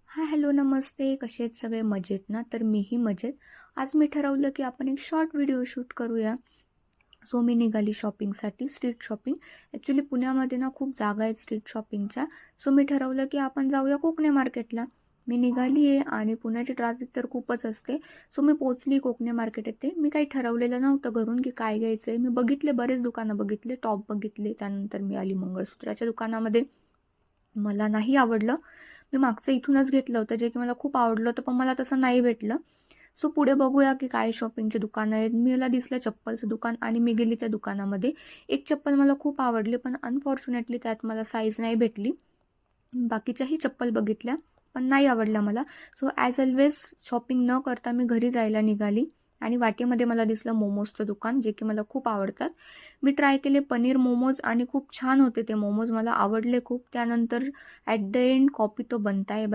हाय, hello, नमस्ते. कसे आहेत सगळे? मजेत ना? तर मीही मजेत. आज मी ठरवलं की आपण एक शॉर्ट व्हिडिओ शूट करूया. सो मी निघाली शॉपिंगसाठी, स्ट्रीट शॉपिंग. ॲक्च्युली पुण्यामध्ये ना खूप जागा आहेत स्ट्रीट शॉपिंगच्या. सो मी ठरवलं की आपण जाऊया कोकणे मार्केटला. मी निघाली आहे आणि पुण्याची ट्रॅफिक तर खूपच असते. सो मी पोहोचली कोकणे मार्केट येथे. मी काही ठरवलेलं नव्हतं घरून की काय घ्यायचं आहे. मी बघितले, बरेच दुकानं बघितले, टॉप बघितले. त्यानंतर मी आली मंगळसूत्राच्या दुकानामध्ये. मला नाही आवडलं. मी मागचं इथूनच घेतलं होतं, जे की मला खूप आवडलं होतं, पण मला तसं नाही भेटलं. सो पुढे बघूया की काय शॉपिंगची दुकानं आहेत. मला दिसलं चप्पलचं दुकान आणि मी गेली त्या दुकानामध्ये. एक चप्पल मला खूप आवडली, पण अनफॉर्च्युनेटली त्यात मला साईज नाही भेटली. बाकीच्याही चप्पल बघितल्या, पण नाही आवडल्या मला. सो ॲज ऑल्वेज शॉपिंग न करता मी घरी जायला निघाली आणि वाटेमध्ये मला दिसलं मोमोजचं दुकान, जे की मला खूप आवडतात. मी ट्राय केले पनीर मोमोज आणि खूप छान होते ते मोमोज. मला आवडले खूप. त्यानंतर ॲट द एंड कॉपी तो बनता है